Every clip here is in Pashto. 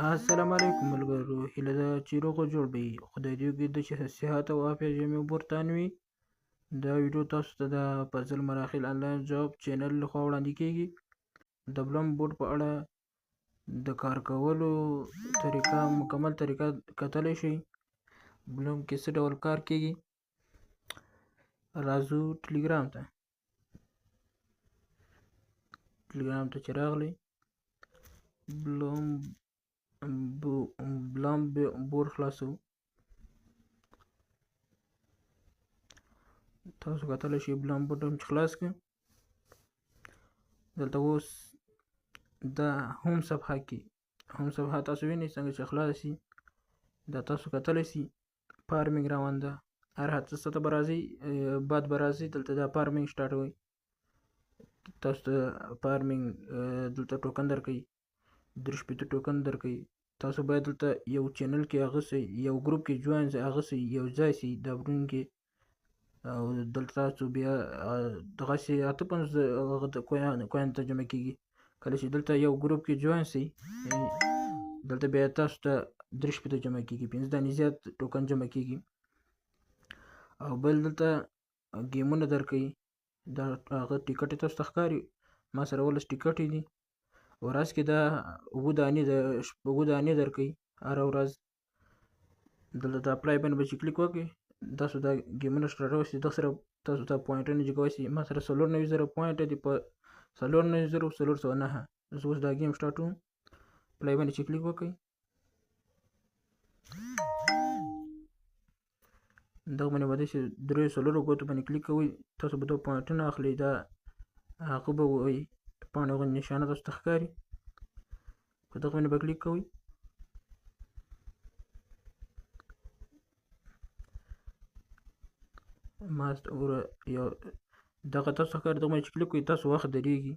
السلام علیکم ملګرو، هیله ده چې روغ او جوړ به یې. خدای دې وکړي د چې صحت او عافیت ژمی بورتان وي. دا ویډیو تاسو ته د پزل مراحل آنلاین جاب چینل لخوا وړاندې کیږي. د بلم بورډ په اړه د کار کولو طریقه مکمل طریقه کتلی شئ. بلم کې څه ډول کار کیږي. راځو ټلګرام ته چې راغلی بلم بورډ خلاصو. تاسو کتلی شئ بلم بورډ هم چې خلاص کړه. دلته اوس د هوم صفحه کې تاسو وینئ څنګه چې خلاص شي. دا تاسو کتلی شئ فارمینګ روان ده. هر هڅه ته به راځئ بعد به راځئ دلته دا فارمینګ سټارټوئ. تاسو ته فارمینګ دلته ټوکن درکوي، 3 ټوکن درکوي. تاسو باید دلته یو چینل کې هغه سئ، یو ګروپ کې جوین سئ، هغه سئ یو ځای سئ دا برون کې. او دلته تاسو بیا دغسې 58 کوین ته جمع کېږي. کله چې دلته یو ګروپ کې جوین سئ دلته بیا تاسو ته 3 جمع کېږي، 5 دانې زیات ټوکن جمع کېږي. او بل دلته ګیمونه درکوي. دا هغه ټیکټ یې تاسو ته ښکاري. ما سره 18 ټیکټ دي. ورځ کې دا 7 دانې درکوي هره ورځ. دلته د اپلای باندې به چې کلیک وکړئ تاسو دا ګیمونه سټارټولی شئ. دغه سره تاسو ته پوینټونه جګولی شئ. ما سره 94,000 پوینټ دي په 94,409. زه اوس دا ګیم سټارټوم. اپلای باندې چې کلیک وکړئ دغه باندې به داسې 3 ګوتو باندې کلیک کوئ. تاسو به 2 پوینټونه اخلئ. دا هغه به وایي پاڼې غوندې نشانه تاسو ته ښکاري. په دغه باندې به کلیک کوئ. ما یو دغه تاسو ته ښکاري. دغه باندې چې کلیک کوئ تاسو وخت درېږي.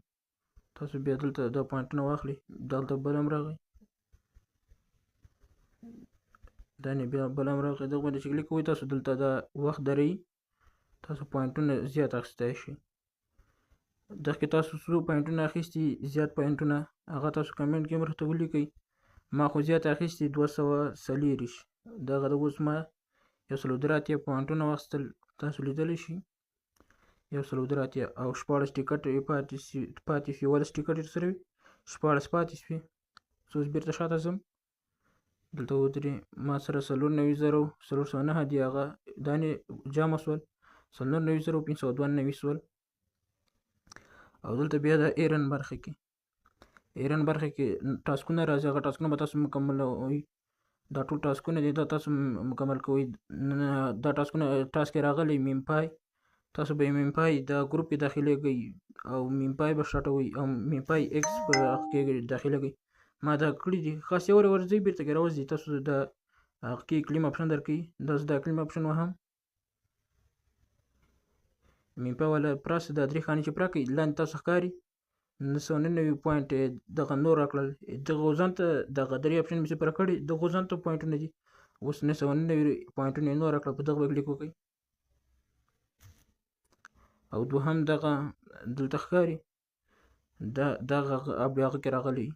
تاسو بیا دلته دا پوینټونه واخلئ. دلته بل هم راغی. دا نه بیا بل هم راغی. دغه باندې چې کلیک کوئ تاسو دلته دا وخت درئ. تاسو پوینټونه زیات اخیستی شئ. دغه تاسو څو پوینټونه اخیستي زیات پوینټونه هغه تاسو کمنټ کې هم راته ولیکئ. ما خو زیات اخیستي 240. دغه د اوس ما 183 پوینټونه واخیستل. تاسو لیدلی شئ 183 او 14 ټیکټ یې پاتې شي. 18 ټیکټ یې سره وي 14 پاتې شوي. زه اوس بیرته شاته ځم. دلته ودرې ما سره 94,409 دي. هغه دانې جمع شول 94,592 شول. او دلته بیا د ایرن برخه کې ټاسکونه راځي. هغه ټاسکونه به تاسو مکملوئ. دا ټول ټاسکونه دي دا تاسو مکمل کوئ. دا ټاسکونه ټاسک یې راغلی میم پای. تاسو به میم پای دا ګروپ کې داخلېږئ او میم پای به سټارټوئ او میم پای ایکس په هغه کې داخلېږئ. ما دا کړي دي. خاص یو ورځئ بیرته کې راوځئ. تاسو د هغه کې اقلیم اپشن درکوي. دا زه د اقلیم اپشن وهم. میم پای والا پراس دا 3 خانې چې پوره کړئ لاندې تاسو ښکاري 999 پوینټ دغه نور راکړل. دغه ځان ته دغه 3 اپشن مې چې پوره کړي دغه ځان ته پوینټونه دي. اوس 999 پوینټونه یې نور راکړل. په دغه به کلیک وکړئ. او دوهم دغه دلته ښکاري دغه بیا هغه کې راغلی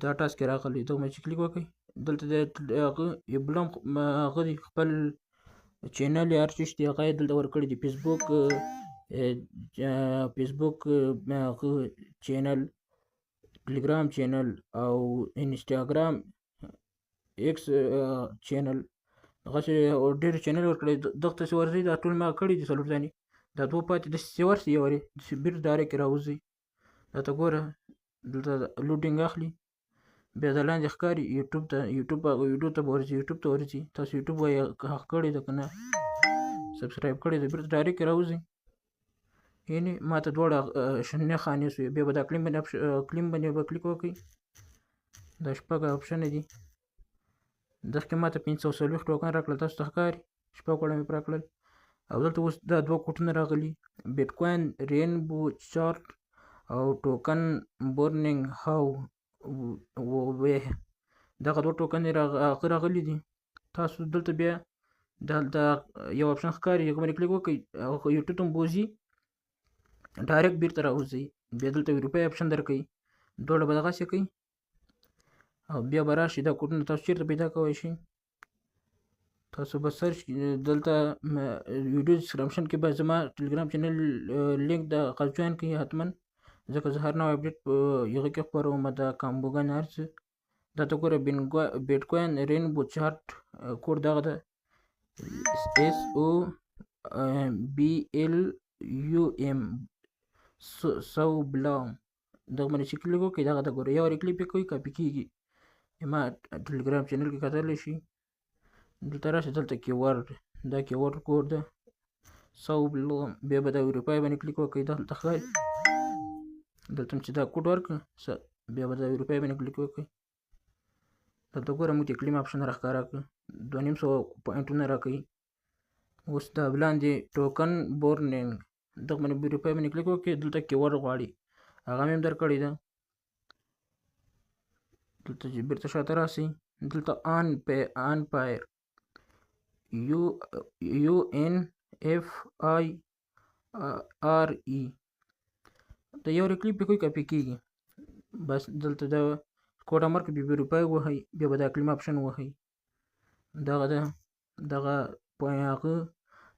دا ټاسک کې راغلی. دغه باندې چې کلیک وکړئ دلته د هغه بلم هغه دی خپل چینل یا هر څه چې هغه یې دلته ورکړي دي. فیسبوک هغه چینل، ټلګرام چینل او انسټاګرام ایکس چینل دغسې ډېر چینل ورکړی. دغه ته چې ورځئ دا ټول ما کړي دي 4 دانې. دا 2 پاتې داسې ورسئ یورې بیرته ډایرکټ راوځئ. دا ته ګوره دلته لوډینګ اخلي. بیا د لاندې ښکاري یوټیوب ته ویډیو ته به ورځي. یوټیوب ته ورځي. تاسو یوټیوب وایي حق کړی ده که نه سبسکرایب کړی ده. بیرته ډایرکټ راوځئ. یعنې ما ته دواړه شنې خانې شوې. بیا به د اقلیم باندې به کلیک وکړئ. دا 6 اپشنه دي. دغه کې ما ته 540 ټوکن راکړل. تاسو ته ښکاري 6 وړه مې پوره کړل. او دلته اوس دا 2 کوټونه راغلي بیټکوین رینبو چارټ او ټوکن بورنینګ هاو وی. دغه 2 ټوکن هغه راغلي دي. تاسو دلته بیا دلته یو اپشن ښکاري هغه باندې کلیک وکړئ. یوټیوب ته بوځي ډایرکټ بیرته راوځئ. بیا دلته روپۍ اپشن درکوي. دواړه به دغسې کوئ او بیا به راشي دا کوډونه تاسو چیرته پیدا کولی شئ. تاسو به سرچ دلته ویډیو ډسکرپشن کې به زما ټلګرام چینل لینک د هغه جوین کړئ حتما، ځکه زه هر نوی اپډیټ په هغه کې خپروم. د کامبوګان هر څه دا ته ګوره بیټکوین رینبو چارټ کوډ دغه ده SOBLUM SOBLUM دغه باندې چې کلیک وکړئ دغه ته ګوره یو وارې کلیک کوئ کاپي کېږي. ما ټلګرام چینل کې کتلی شي. دلته راشي دلته کیورډ دا کیورډ کوډ ده SOBLUM، بیا به د اروپای باندې کلیک وکړئ دلته ښکاري. دلته چې دا کوډ ورکړه بیا به د اروپای باندې کلیک وکړئ. دلته ګوره موږ ته کلیم آپشن راښکاره کړه 2500 پوینټونه راکوي. اوس دا وړاندې ټوکن بورنینګ دغه باندې اروپای باندې کلیک وکړئ. دلته کیورډ غواړي هغه مې هم درکړې ده. دلته چې بیرته شاته راسئ دلته آن پایر UNFIRE د یو کلیک په کوئی کاپی کېږي. بس دلته د کوډ امر کې بیا روپۍ وهئ، بیا به دا کلیم آپشن وهئ. دغه ده دغه په هغه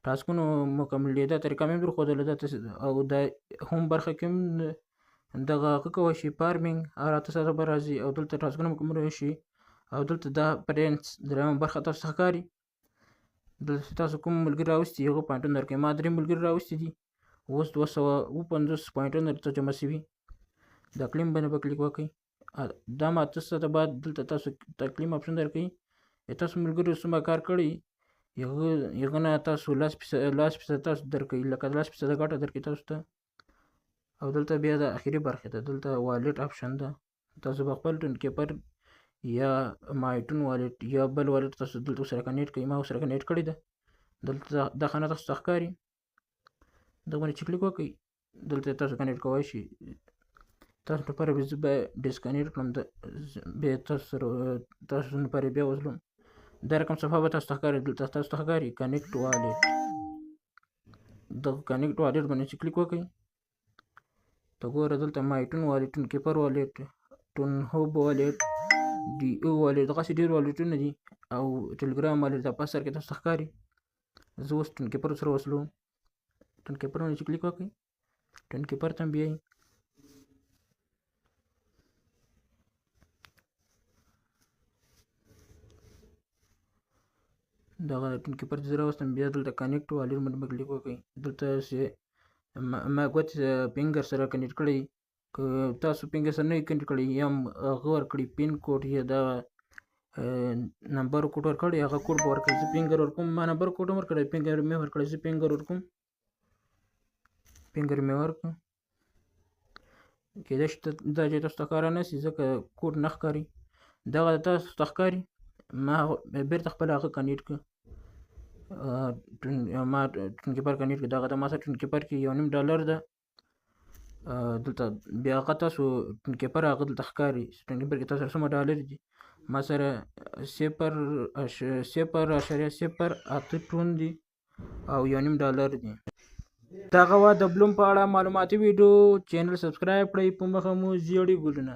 ټاسکونو مکملېده طریقه مې درښودله ده او د هم برخه کې هم دغه هغه کولی شي فارمینګ هر 8 ساعته به راځي او دلته ټاسکونه مکمل شي. او دلته دا پرینس درېیمه برخه تاسو ته ښکاري. دلته تاسو کوم ملګري راوستي هغه پوینټونه درکوي. ما 3 ملګري راوستي دي، اوس 250 پوینټونه درته جمع شوي. دا کلیم باندې به کلیک وکړئ. دا ما 8 ساعته بعد دلته تاسو ته کلیم آپشن درکوي. تاسو ملګرو څومره کار کړی هغه نه تاسو 10% تاسو درکوي، لکه 10% ګټه درکوي تاسو ته. او دلته بیا د اخري برخې ده دلته والټ آپشن ده. تاسو به خپل ټون کیپر یا مایټون والټ یا بل والټ تاسو دلته سره کنیکټ کړئ. ما سره کنیکټ کړی ده. دلته دا خانه تاسو ته ښکاري. دغه باندې چې کلیک وکړئ دلته تاسو کنیکټ کولی شئ. تاسو لپاره به زه به ډسکنیکټ کړم، بیا تاسو لپاره بیا وصلوم. دا رقم صفحه به تاسو ته ښکاري. دلته تاسو ته ښکاري کنیکټ والټ. دغه کنیکټ والټ باندې چې کلیک وکړئ ته ګوره دلته مایټون والټ، ټون کیپر والټ، ټون هوب والټ، ډي او والټ، دغسې ډېر والټونه دي او ټلګرام والټ دا په سر کې تاسو ته ښکاري. زه اوس ټون کیپر سره وصلوم. ټون کیپر باندې چې کلیک وکړئ ټون کیپر ته بیایئ. دغه ټون کیپر چې زه راوستم بیا دلته کنیکټ والټ باندې کلیک وکړئ. دلته ما ګوت فینګر سره کنیکټ کړی. که تاسو فینګر سره نه وي کنیکټ کړی یا هغه ورکړي پین کوډ یا د نمبر کوډ ورکړی هغه کوډ به ورکړئ. زه فینګر ورکوم، ما نمبر کوډ هم ورکړی، فینګر مې ورکړی. زه فینګر ورکوم، فینګر مې ورکړ. کېدای شي دا چې تاسو ته ښکاره نه شي ځکه کوډ نه ښکاري. دغه تاسو ته ښکاري. ما بیرته خپل هغه کنیکټ کړ. ما ټون کیپر کنیکټ کړ. دغه د ما سره ټون کیپر کې $1.5 ده. دلته بیا هغه تاسو ټون کیپر هغه دلته ښکاري. ټون کیپر کې تاسو سره څومره ډالر دي. ما سره 0.08 ټون دي او $1.5 دي. دغه وه د بلوم په اړه معلوماتي ویډیو. چینل سبسکرایب کړئ. په مخه مو زیړې ګلونه.